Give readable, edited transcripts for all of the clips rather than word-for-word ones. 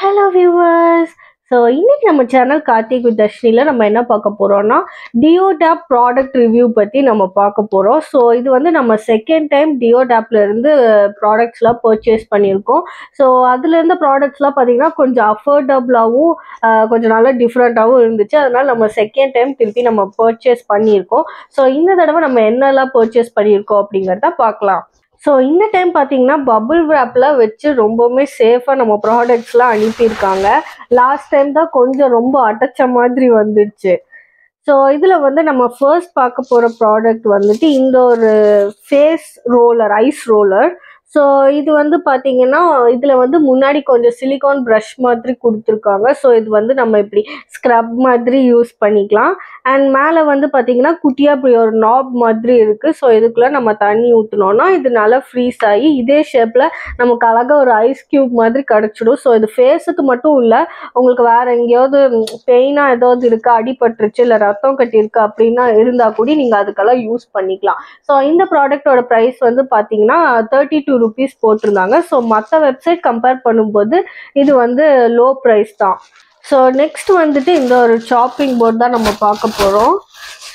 Hello viewers. So இன்னைக்கு நம்ம channel Karthik with தர்ஷினியில் நம்ம என்ன பார்க்க போகிறோம்னா டியோடாப் ப்ராடக்ட் ரிவ்யூ பற்றி நம்ம பார்க்க போகிறோம். ஸோ இது வந்து நம்ம செகண்ட் டைம் டியோடாப்லேருந்து ப்ராடக்ட்ஸ்லாம் பர்ச்சேஸ் பண்ணியிருக்கோம். ஸோ அதுலேருந்து ப்ராடக்ட்ஸ்லாம் பார்த்தீங்கன்னா கொஞ்சம் அஃபோர்டபுளாகவும் கொஞ்சம் நல்லா டிஃப்ரெண்ட்டாகவும் இருந்துச்சு. அதனால் நம்ம செகண்ட் டைம் திருப்பி நம்ம பர்ச்சேஸ் பண்ணியிருக்கோம். ஸோ இந்த தடவை நம்ம என்னெல்லாம் பர்ச்சேஸ் பண்ணியிருக்கோம் அப்படிங்கிறத பார்க்கலாம். ஸோ இந்த டைம் பார்த்தீங்கன்னா பபுள் ரேப்லாம் வச்சு ரொம்பவுமே சேஃபாக நம்ம ப்ராடக்ட்ஸ்லாம் அனுப்பியிருக்காங்க. லாஸ்ட் டைம் தான் கொஞ்சம் ரொம்ப அடைச்ச மாதிரி வந்துடுச்சு. ஸோ இதில் வந்து நம்ம ஃபர்ஸ்ட் பார்க்க போகிற ப்ராடக்ட் வந்துட்டு இந்த ஒரு face roller, ice roller. So இது வந்து பார்த்தீங்கன்னா இதில் வந்து முன்னாடி கொஞ்சம் சிலிகான் ப்ரஷ் மாதிரி கொடுத்துருக்காங்க. ஸோ இது வந்து நம்ம இப்படி ஸ்க்ரப் மாதிரி யூஸ் பண்ணிக்கலாம். அண்ட் மேலே வந்து பார்த்தீங்கன்னா குட்டியாக இப்படி ஒரு நாப் மாதிரி இருக்குது. ஸோ இதுக்குள்ளே நம்ம தண்ணி ஊற்றினோன்னா இது நல்லா ஃப்ரீஸ் ஆகி இதே ஷேப்பில் நமக்கு அழகாக ஒரு ஐஸ் க்யூப் மாதிரி கிடச்சிடும். ஸோ இது ஃபேஸுக்கு மட்டும் இல்லை, உங்களுக்கு வேறு எங்கேயாவது பெயினாக ஏதாவது இருக்குது, அடிபட்டுருச்சு, இல்லை ரத்தம் கட்டியிருக்கு அப்படின்னா இருந்தால் கூட நீங்கள் அதுக்கெல்லாம் யூஸ் பண்ணிக்கலாம். ஸோ இந்த ப்ராடக்டோட ப்ரைஸ் வந்து பார்த்தீங்கன்னா 32 rupees போட்டிருந்தாங்க. ஸோ மற்ற வெப்சைட் கம்பேர் பண்ணும்போது இது வந்து லோ ப்ரைஸ் தான். ஸோ நெக்ஸ்ட் வந்துட்டு இந்த ஒரு சாப்பிங் போர்ட் தான் நம்ம பார்க்க போகிறோம்.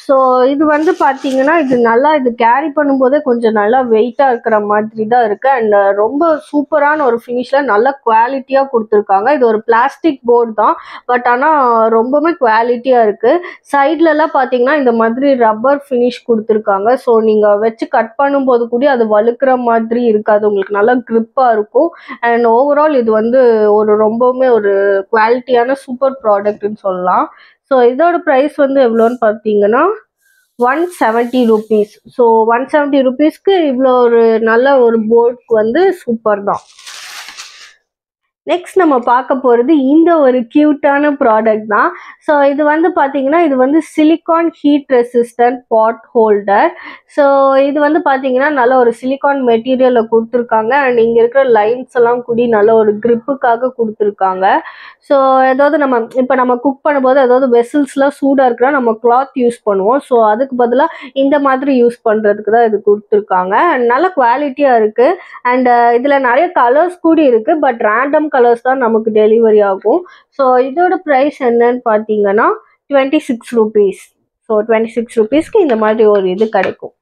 ஸோ இது வந்து பார்த்தீங்கன்னா இது நல்லா இது கேரி பண்ணும்போதே கொஞ்சம் நல்லா வெயிட்டாக இருக்கிற மாதிரி தான் இருக்குது. அண்ட் ரொம்ப சூப்பரான ஒரு ஃபினிஷில் நல்ல குவாலிட்டியாக கொடுத்துருக்காங்க. இது ஒரு பிளாஸ்டிக் போர்டு தான், பட் ஆனால் ரொம்பவுமே குவாலிட்டியாக இருக்குது. சைட்லலாம் பார்த்தீங்கன்னா இந்த மாதிரி ரப்பர் ஃபினிஷ் கொடுத்துருக்காங்க. ஸோ நீங்கள் வச்சு கட் பண்ணும்போது கூட அது வழுக்கிற மாதிரி இருக்காது, உங்களுக்கு நல்லா க்ரிப்பாக இருக்கும். அண்ட் ஓவரால் இது வந்து ரொம்பவுமே ஒரு குவாலிட்டியான சூப்பர் ப்ராடக்ட்னு சொல்லலாம். ஸோ இதோட ப்ரைஸ் வந்து எவ்வளோன்னு பார்த்தீங்கன்னா 170 rupees. ஸோ 170 rupeesக்கு இவ்வளோ ஒரு நல்ல ஒரு போர்டுக்கு வந்து சூப்பர் தான். நெக்ஸ்ட் நம்ம பார்க்க போகிறது இந்த ஒரு க்யூட்டான ப்ராடக்ட் தான். ஸோ இது வந்து பார்த்தீங்கன்னா இது வந்து சிலிகான் ஹீட் ரெசிஸ்டன்ட் பாட் ஹோல்டர். ஸோ இது வந்து பார்த்தீங்கன்னா நல்ல ஒரு சிலிகான் மெட்டீரியலில் கொடுத்துருக்காங்க. அண்ட் இங்கே இருக்கிற லைன்ஸ் எல்லாம் கூடி நல்ல ஒரு க்ரிப்புக்காக கொடுத்துருக்காங்க. ஸோ ஏதாவது நம்ம குக் பண்ணும்போது ஏதாவது வெசல்ஸ்லாம் சூடாக இருக்கிறா நம்ம கிளாத் யூஸ் பண்ணுவோம். ஸோ அதுக்கு பதிலாக இந்த மாதிரி யூஸ் பண்ணுறதுக்கு தான் இது கொடுத்துருக்காங்க. அண்ட் நல்ல குவாலிட்டியாக இருக்குது. அண்ட் இதில் நிறைய கலர்ஸ் கூடி இருக்குது, பட் ரேண்டம் கலர்ஸ் தான் நமக்கு டெலிவரி ஆகும். ஸோ இதோட ப்ரைஸ் என்னன்னு பார்த்தீங்கன்னா 26 rupees. ஸோ 26 rupeesக்கு இந்த மாதிரி ஒரு இது கிடைக்கும்.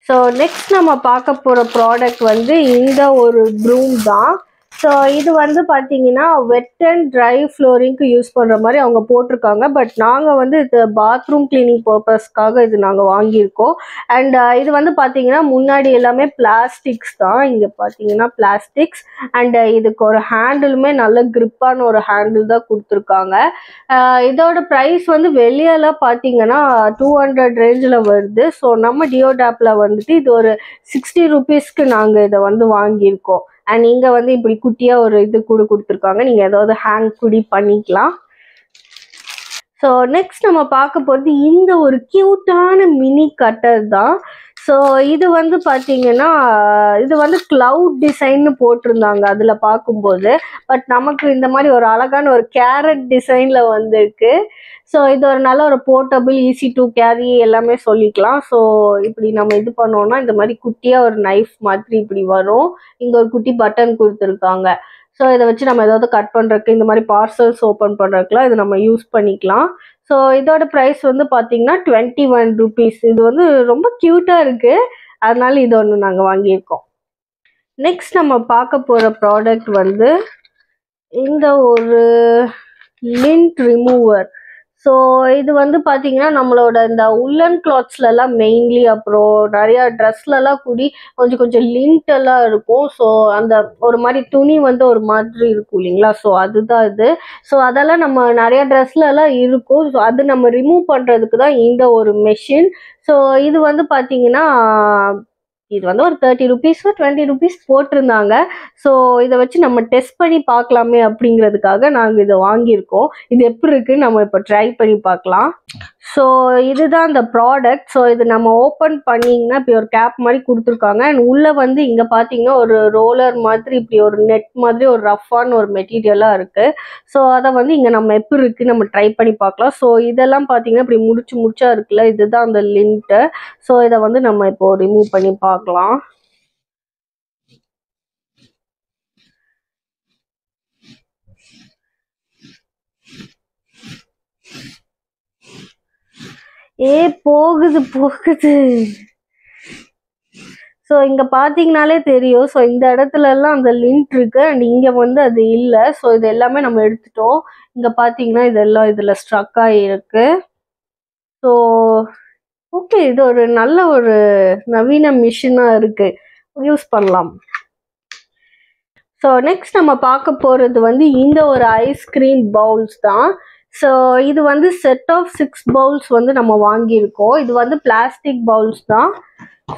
ஸோ நெக்ஸ்ட் நம்ம பார்க்க போகிற ப்ராடக்ட் வந்து இந்த ஒரு ப்ரூம் தான். ஸோ இது வந்து பார்த்தீங்கன்னா வெட் அண்ட் ட்ரை ஃப்ளோரிங்க்கு யூஸ் பண்ணுற மாதிரி அவங்க போட்டிருக்காங்க. பட் நாங்கள் வந்து இது பாத்ரூம் கிளீனிங் பர்பஸ்க்காக இது நாங்கள் வாங்கியிருக்கோம். அண்ட் இது வந்து பார்த்தீங்கன்னா முன்னாடி எல்லாமே பிளாஸ்டிக்ஸ் தான். இங்கே பார்த்தீங்கன்னா பிளாஸ்டிக்ஸ். அண்ட் இதுக்கு ஒரு ஹேண்டிலுமே நல்ல கிரிப்பான ஒரு ஹேண்டில் தான் கொடுத்துருக்காங்க. இதோட ப்ரைஸ் வந்து வெளியெல்லாம் பார்த்தீங்கன்னா 200 ரேஞ்சில் வருது. ஸோ நம்ம டியோடாப்பில் வந்துட்டு இது ஒரு 60 rupeesக்கு நாங்கள் இதை வந்து வாங்கியிருக்கோம். அண்ட் இங்கே வந்து இப்படி குட்டியாக ஒரு இது கூட கொடுத்துருக்காங்க, நீங்கள் ஏதாவது ஹேங் கூடி பண்ணிக்கலாம். ஸோ நெக்ஸ்ட் நம்ம பார்க்க போகிறது இந்த ஒரு க்யூட்டான மினி கட்டர் தான். ஸோ இது வந்து பார்த்தீங்கன்னா இது வந்து கிளவுட் டிசைன்னு போட்டிருந்தாங்க அதில் பார்க்கும்போது. பட் நமக்கு இந்த மாதிரி ஒரு அழகான ஒரு கேரட் டிசைனில் வந்திருக்கு. ஸோ இது ஒரு நல்ல ஒரு போர்ட்டபிள், ஈஸி டு கேரி எல்லாமே சொல்லிக்கலாம். ஸோ இப்படி நம்ம இது பண்ணோம்னா இந்த மாதிரி குட்டியாக ஒரு நைஃப் மாதிரி இப்படி வரும். இங்கே ஒரு குட்டி பட்டன் கொடுத்துருக்காங்க. ஸோ இதை வச்சு நம்ம ஏதாவது கட் பண்ணுறதுக்கு, இந்த மாதிரி பார்சல்ஸ் ஓப்பன் பண்ணுறதுக்குலாம் இது நம்ம யூஸ் பண்ணிக்கலாம். ஸோ இதோட ப்ரைஸ் வந்து பார்த்தீங்கன்னா 21 rupees. இது வந்து ரொம்ப க்யூட்டாக இருக்குது, அதனால இது ஒன்று நாங்கள் வாங்கியிருக்கோம். நெக்ஸ்ட் நம்ம பார்க்க போகிற ப்ராடக்ட் வந்து இந்த ஒரு லிண்ட் ரிமூவர். ஸோ இது வந்து பார்த்தீங்கன்னா நம்மளோட இந்த உள்ளன் கிளாத்ஸ்லலாம் மெயின்லி, அப்புறம் நிறையா ட்ரெஸ்லலாம் கூடி கொஞ்சம் கொஞ்சம் லிண்ட் எல்லாம் இருக்கும். ஸோ அந்த ஒரு மாதிரி துணி வந்து ஒரு மாதிரி இருக்கும் இல்லைங்களா, ஸோ அதுதான் இது. ஸோ அதெல்லாம் நம்ம நிறையா ட்ரெஸ்லலாம் இருக்கும். ஸோ அது நம்ம ரிமூவ் பண்ணுறதுக்கு தான் இந்த ஒரு மெஷின். ஸோ இது வந்து பார்த்தீங்கன்னா இது வந்து ஒரு 30 rupees 20 rupees போட்டிருந்தாங்க. ஸோ இதை வச்சு நம்ம டெஸ்ட் பண்ணி பார்க்கலாமே அப்படிங்கிறதுக்காக நாங்கள் இதை வாங்கியிருக்கோம். இது எப்படி இருக்குன்னு நம்ம இப்போ ட்ரை பண்ணி பார்க்கலாம். ஸோ இதுதான் அந்த ப்ராடக்ட். ஸோ இது நம்ம ஓப்பன் பண்ணிங்கன்னா இப்படி ஒரு கேப் மாதிரி கொடுத்துருக்காங்க. அண்ட் உள்ளே வந்து இங்கே பார்த்தீங்கன்னா ஒரு ரோலர் மாதிரி இப்படி ஒரு நெட் மாதிரி ஒரு ரஃப்பான ஒரு மெட்டீரியலாக இருக்குது. ஸோ அதை வந்து இங்கே நம்ம எப்படி இருக்குன்னு நம்ம ட்ரை பண்ணி பார்க்கலாம். ஸோ இதெல்லாம் பார்த்தீங்கன்னா இப்படி முடிச்சா இருக்குல்ல, இதுதான் அந்த லிண்ட்டு. ஸோ இதை வந்து நம்ம இப்போ ரிமூவ் பண்ணி பார்க்கலாம். போகுது போகுது. ஸோ இங்கே பார்த்தீங்கனாலே தெரியும். ஸோ இந்த இடத்துலலாம் அந்த லிண்ட் இருக்கு அண்ட் இங்கே வந்து அது இல்லை. ஸோ இது எல்லாமே நம்ம எடுத்துட்டோம். இங்கே பார்த்தீங்கன்னா இதெல்லாம் இதில் ஸ்ட்ரக் ஆகிருக்கு. ஸோ ஓகே, இது ஒரு நல்ல ஒரு நவீன மிஷினாக இருக்குது, யூஸ் பண்ணலாம். ஸோ நெக்ஸ்ட் நம்ம பார்க்க போகிறது வந்து இந்த ஒரு ஐஸ்கிரீம் பவுல்ஸ் தான். ஸோ இது வந்து செட் ஆஃப் 6 பவுல்ஸ் வந்து நம்ம வாங்கியிருக்கோம். இது வந்து பிளாஸ்டிக் பவுல்ஸ் தான்.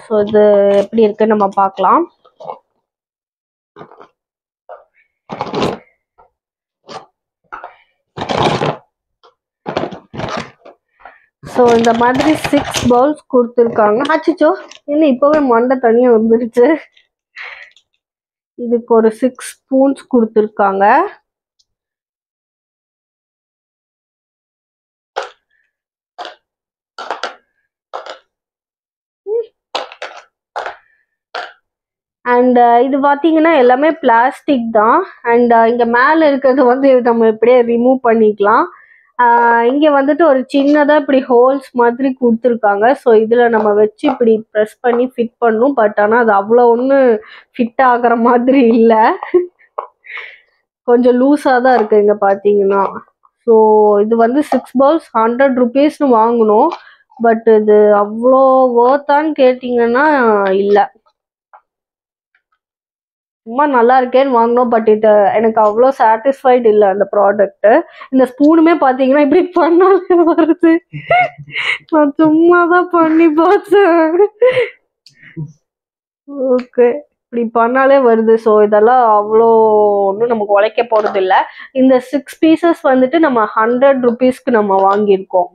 ஸோ இது எப்படி இருக்குன்னு நம்ம பார்க்கலாம். ஸோ இந்த மாதிரி 6 பவுல்ஸ் கொடுத்துருக்காங்க. அச்சோ, என்ன இப்போவே மண்டை தனியாக வந்துருச்சு. இதுக்கு ஒரு 6 ஸ்பூன்ஸ் கொடுத்துருக்காங்க. அண்ட் இது பார்த்தீங்கன்னா எல்லாமே பிளாஸ்டிக் தான். அண்ட் இங்கே மேலே இருக்கிறது வந்து நம்ம இப்படியே ரிமூவ் பண்ணிக்கலாம். இங்கே வந்துட்டு ஒரு சின்னதாக இப்படி ஹோல்ஸ் மாதிரி கொடுத்துருக்காங்க. ஸோ இதில் நம்ம வச்சு இப்படி ப்ரெஸ் பண்ணி ஃபிட் பண்ணும். பட் ஆனால் அது அவ்வளோ ஒன்றும் ஃபிட் ஆகிற மாதிரி இல்லை, கொஞ்சம் லூஸாக தான் இருக்குது இங்கே பார்த்தீங்கன்னா. ஸோ இது வந்து 6 பவுல்ஸ் 100 rupeesனு வாங்கினோம். பட் இது அவ்வளோ ஒர்த்தான்னு கேட்டிங்கன்னா இல்லை, சும்மா நல்லா இருக்கேன்னு வாங்கினோம். பட் இது எனக்கு அவ்வளோ சாட்டிஸ்ஃபைடு இல்லை அந்த ப்ராடக்ட்டு. இந்த ஸ்பூனுமே பார்த்தீங்கன்னா இப்படி பண்ணாலே வருது. நான் சும்மா தான் பண்ணி பார்த்தேன். ஓகே, இப்படி பண்ணாலே வருது. ஸோ இதெல்லாம் அவ்வளோ ஒன்றும் நமக்கு உழைக்க போகிறது இல்லை. இந்த 6 பீசஸ் வந்துட்டு நம்ம 100 rupeesக்கு நம்ம வாங்கியிருக்கோம்.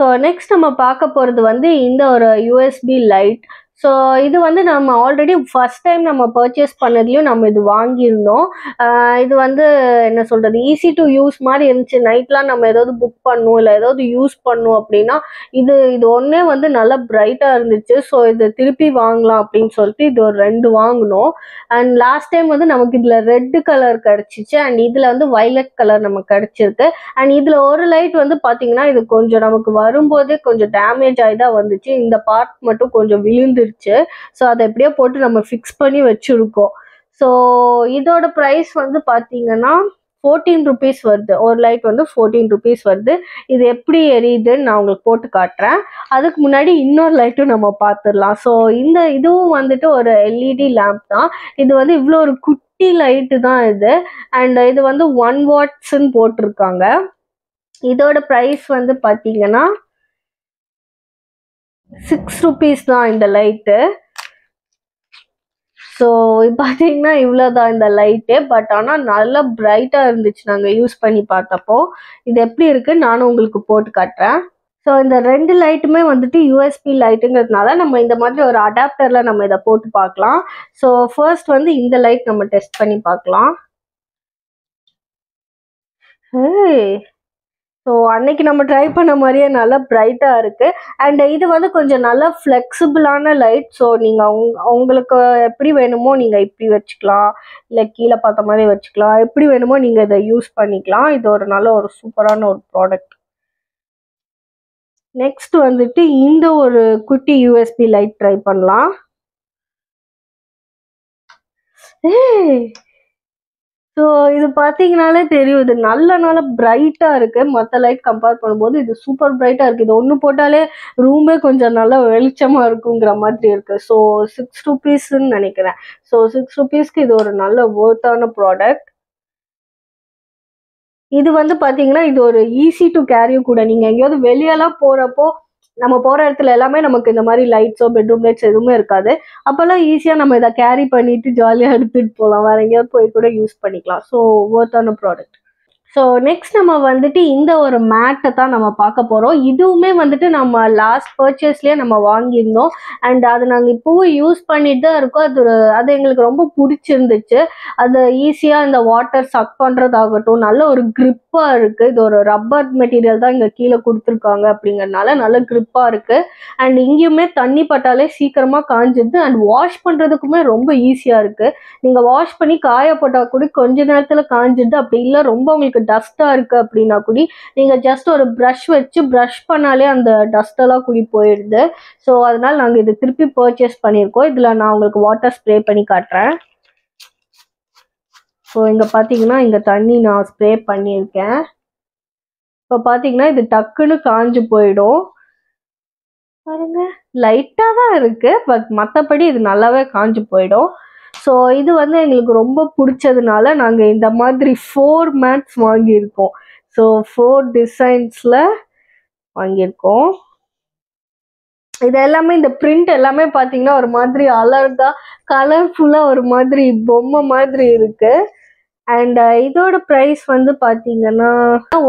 ஸோ நெக்ஸ்ட் நம்ம பார்க்க போகிறது வந்து இந்த ஒரு யூஎஸ்பி லைட். ஸோ இது வந்து நம்ம ஆல்ரெடி ஃபர்ஸ்ட் டைம் நம்ம பர்ச்சேஸ் பண்ணதுலையும் நம்ம இது வாங்கியிருந்தோம். இது வந்து என்ன சொல்கிறது, ஈஸி டு யூஸ் மாதிரி இருந்துச்சு. நைட்லாம் நம்ம ஏதாவது புக் பண்ணணும் இல்லை ஏதாவது யூஸ் பண்ணணும் அப்படின்னா இது ஒன்றே வந்து நல்லா பிரைட்டாக இருந்துச்சு. ஸோ இது திருப்பி வாங்கலாம் அப்படின்னு சொல்லிட்டு இது ஒரு 2 வாங்கினோம். அண்ட் லாஸ்ட் டைம் வந்து நமக்கு இதில் ரெட் கலர் கிடச்சிச்சு அண்ட் இதில் வந்து வைலட் கலர் நமக்கு கிடச்சிருக்கு. அண்ட் இதில் ஒரு லைட் வந்து பார்த்தீங்கன்னா இது கொஞ்சம் நமக்கு வரும்போதே கொஞ்சம் டேமேஜ் ஆகி தான் வந்துச்சு. இந்த பார்ட் மட்டும் கொஞ்சம் விழுந்துருச்சு. ஸோ அதை எப்படியோ போட்டு நம்ம ஃபிக்ஸ் பண்ணி வச்சுருக்கோம். ஸோ இதோட ப்ரைஸ் வந்து பார்த்தீங்கன்னா 14 rupees வருது. ஒரு லைட் வந்து 14 rupees வருது. இது எப்படி எரியுதுன்னு நான் உங்களுக்கு போட்டு காட்டுறேன். அதுக்கு முன்னாடி இன்னொரு லைட்டும் நம்ம பார்த்துடலாம். ஸோ இதுவும் வந்துட்டு ஒரு எல்இடி லேம்ப் தான். இது வந்து இவ்வளோ ஒரு குட்டி லைட்டு தான் இது. அண்ட் இது வந்து 1 wattsன்னு போட்டிருக்காங்க. இதோட ப்ரைஸ் வந்து பார்த்தீங்கன்னா 6 rupees தான் இந்த லைட்டு. ஸோ பார்த்தீங்கன்னா இவ்வளோதான் இந்த லைட்டு. பட் ஆனால் நல்லா பிரைட்டாக இருந்துச்சு நாங்கள் யூஸ் பண்ணி பார்த்தப்போ. இது எப்படி இருக்குன்னு நானும் உங்களுக்கு போட்டு காட்டுறேன். ஸோ இந்த 2 லைட்டுமே வந்துட்டு யூஎஸ்பி லைட்டுங்கிறதுனால நம்ம இந்த மாதிரி ஒரு அடாப்டரில் நம்ம இதை போட்டு பார்க்கலாம். ஸோ ஃபர்ஸ்ட் வந்து இந்த லைட் நம்ம டெஸ்ட் பண்ணி பார்க்கலாம். ஸோ அன்னைக்கு நம்ம ட்ரை பண்ண மாதிரியே நல்லா பிரைட்டாக இருக்குது. அண்ட் இது வந்து கொஞ்சம் நல்லா ஃப்ளெக்சிபிளான லைட். ஸோ நீங்கள் உங்களுக்கு எப்படி வேணுமோ நீங்கள் இப்படி வச்சுக்கலாம், இல்லை கீழே பார்த்த மாதிரி வச்சுக்கலாம், எப்படி வேணுமோ நீங்கள் இதை யூஸ் பண்ணிக்கலாம். இது ஒரு நல்ல ஒரு சூப்பரான ஒரு ப்ராடக்ட். நெக்ஸ்ட் வந்துட்டு இந்த ஒரு குட்டி யூஎஸ்பி லைட் ட்ரை பண்ணலாம். ஸோ இது பார்த்தீங்கனாலே தெரியும், இது நல்ல பிரைட்டாக இருக்குது. மற்ற லைட் கம்பேர் பண்ணும்போது இது சூப்பர் பிரைட்டாக இருக்குது. இது ஒன்று போட்டாலே ரூமே கொஞ்சம் நல்லா வெளிச்சமாக இருக்குங்கிற மாதிரி இருக்குது. ஸோ 6 rupeesன்னு நினைக்கிறேன். ஸோ 6 rupeesக்கு இது ஒரு நல்ல ஒர்த்தான ப்ராடக்ட். இது வந்து பார்த்தீங்கன்னா இது ஒரு ஈஸி டு கேரியும் கூட. நீங்கள் எங்கேயாவது வெளியெல்லாம் போகிறப்போ நம்ம போகிற இடத்துல எல்லாமே நமக்கு இந்த மாதிரி லைட்ஸோ பெட்ரூம் லைட்ஸ் எதுவுமே இருக்காது. அப்போல்லாம் ஈஸியாக நம்ம இதை கேரி பண்ணிட்டு ஜாலியாக எடுத்துகிட்டு போகலாம், வேறு எங்கேயாவது போய் கூட யூஸ் பண்ணிக்கலாம். ஸோ ஒர்த்தான ப்ராடக்ட். ஸோ நெக்ஸ்ட் நம்ம வந்துட்டு இந்த ஒரு மேட்டை தான் நம்ம பார்க்க போகிறோம். இதுவுமே வந்துட்டு நம்ம லாஸ்ட் பர்ச்சேஸ்லேயே நம்ம வாங்கியிருந்தோம். அண்ட் அது நாங்கள் இப்போவும் யூஸ் பண்ணிட்டு தான் இருக்கோம். அது எங்களுக்கு ரொம்ப பிடிச்சிருந்துச்சு. அது ஈஸியாக இந்த வாட்டர் சக் பண்ணுறதாகட்டும் நல்ல ஒரு க்ரிப்பாக இருக்குது. இது ஒரு ரப்பர் மெட்டீரியல் தான் இங்கே கீழே கொடுத்துருக்காங்க அப்படிங்கிறதுனால நல்ல க்ரிப்பாக இருக்குது. அண்ட் இங்கேயுமே தண்ணி பட்டாலே சீக்கிரமாக காஞ்சிடுது. அண்ட் வாஷ் பண்ணுறதுக்குமே ரொம்ப ஈஸியாக இருக்குது. நீங்கள் வாஷ் பண்ணி காய போட்டால் கூட கொஞ்ச நேரத்தில் காஞ்சிடுது. அப்படி இல்லை ரொம்ப உங்களுக்கு உங்களுக்கு டஸ்ட்டாக இருக்குது அப்படின்னா கூடி நீங்கள் ஜஸ்ட் ஒரு ப்ரஷ் வச்சு ப்ரஷ் பண்ணாலே அந்த டஸ்ட்டெல்லாம் கூடி போயிடுது. ஸோ அதனால நாங்கள் இது திருப்பி பர்ச்சேஸ் பண்ணியிருக்கோம். இதில் நான் உங்களுக்கு வாட்டர் ஸ்ப்ரே பண்ணி காட்டுறேன். ஸோ இங்கே பார்த்தீங்கன்னா இங்கே தண்ணி நான் ஸ்ப்ரே பண்ணியிருக்கேன். இப்போ பார்த்தீங்கன்னா இது டக்குன்னு காஞ்சு போயிடும். பாருங்க, லைட்டாக தான் இருக்குது, பட் மற்றபடி இது நல்லாவே காஞ்சு போயிடும். ஸோ இது வந்து எங்களுக்கு ரொம்ப பிடிச்சதுனால நாங்கள் இந்த மாதிரி 4 மேட்ஸ் வாங்கியிருக்கோம். ஸோ 4 டிசைன்ஸில் வாங்கியிருக்கோம். இது எல்லாமே இந்த பிரிண்ட் எல்லாமே பார்த்தீங்கன்னா ஒரு மாதிரி அழகா கலர்ஃபுல்லாக ஒரு மாதிரி பொம்மை மாதிரி இருக்குது. அண்ட் இதோட ப்ரைஸ் வந்து பார்த்தீங்கன்னா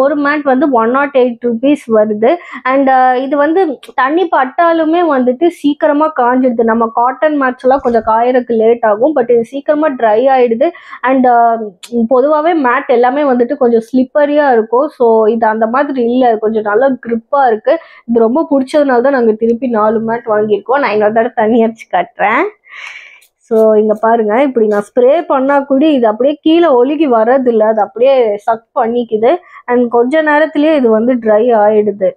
ஒரு மேட் வந்து 108 rupees வருது. அண்ட் இது வந்து தண்ணி பட்டாலுமே வந்துட்டு சீக்கிரமாக காஞ்சிடுது. நம்ம காட்டன் மேட்ஸ்லாம் கொஞ்சம் காயறதுக்கு லேட் ஆகும், பட் இது சீக்கிரமாக ட்ரை ஆகிடுது. அண்ட் பொதுவாகவே மேட் எல்லாமே வந்துட்டு கொஞ்சம் ஸ்லிப்பரியாக இருக்கும். ஸோ இது அந்த மாதிரி இல்லை, கொஞ்சம் நல்லா க்ரிப்பாக இருக்குது. இது ரொம்ப பிடிச்சதுனால தான் நாங்கள் திருப்பி 4 மேட் வாங்கியிருக்கோம். நான் இன்னொரு தடவை தண்ணி அடிச்சு காட்டுறேன். ஸோ இங்கே பாருங்கள், இப்படி நான் ஸ்ப்ரே பண்ணால் கூட இது அப்படியே கீழே ஒழுகி வரதில்லை, அது அப்படியே சக் பண்ணிக்குது. அண்ட் கொஞ்ச நேரத்துலேயே இது வந்து ட்ரை ஆகிடுது.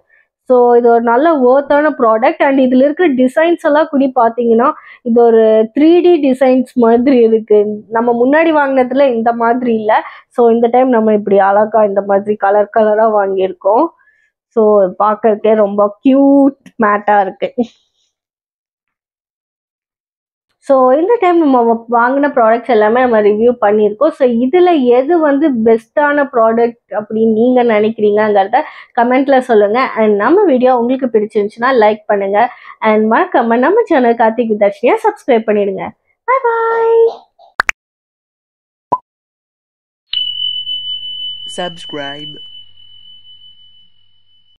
ஸோ இது ஒரு நல்ல ஒர்த்தான ப்ராடக்ட். அண்ட் இதில் இருக்கிற டிசைன்ஸ் எல்லாம் கூட பார்த்தீங்கன்னா இது ஒரு 3D டிசைன்ஸ் மாதிரி இருக்குது. நம்ம முன்னாடி வாங்கினதுல இந்த மாதிரி இல்லை. ஸோ இந்த டைம் நம்ம இப்படி அழகாக இந்த மாதிரி கலர் கலராக வாங்கியிருக்கோம். ஸோ பார்க்கறதுக்கே ரொம்ப க்யூட் மேட்டாக இருக்குது. ஸோ இந்த டைம் நம்ம வாங்கின ப்ராடக்ட்ஸ் எல்லாமே நம்ம ரிவ்யூ பண்ணியிருக்கோம். ஸோ இதில் எது வந்து பெஸ்ட்டான ப்ராடக்ட் அப்படின்னு நீங்கள் நினைக்கிறீங்கிறத கமெண்ட்டில் சொல்லுங்கள். அண்ட் நம்ம வீடியோ உங்களுக்கு பிடிச்சிருந்துச்சுன்னா லைக் பண்ணுங்கள். அண்ட் மறக்காம நம்ம சேனல் கார்த்திக் வித் தர்ஷினியை சப்ஸ்கிரைப் பண்ணிடுங்க. பாய் பாய். Subscribe.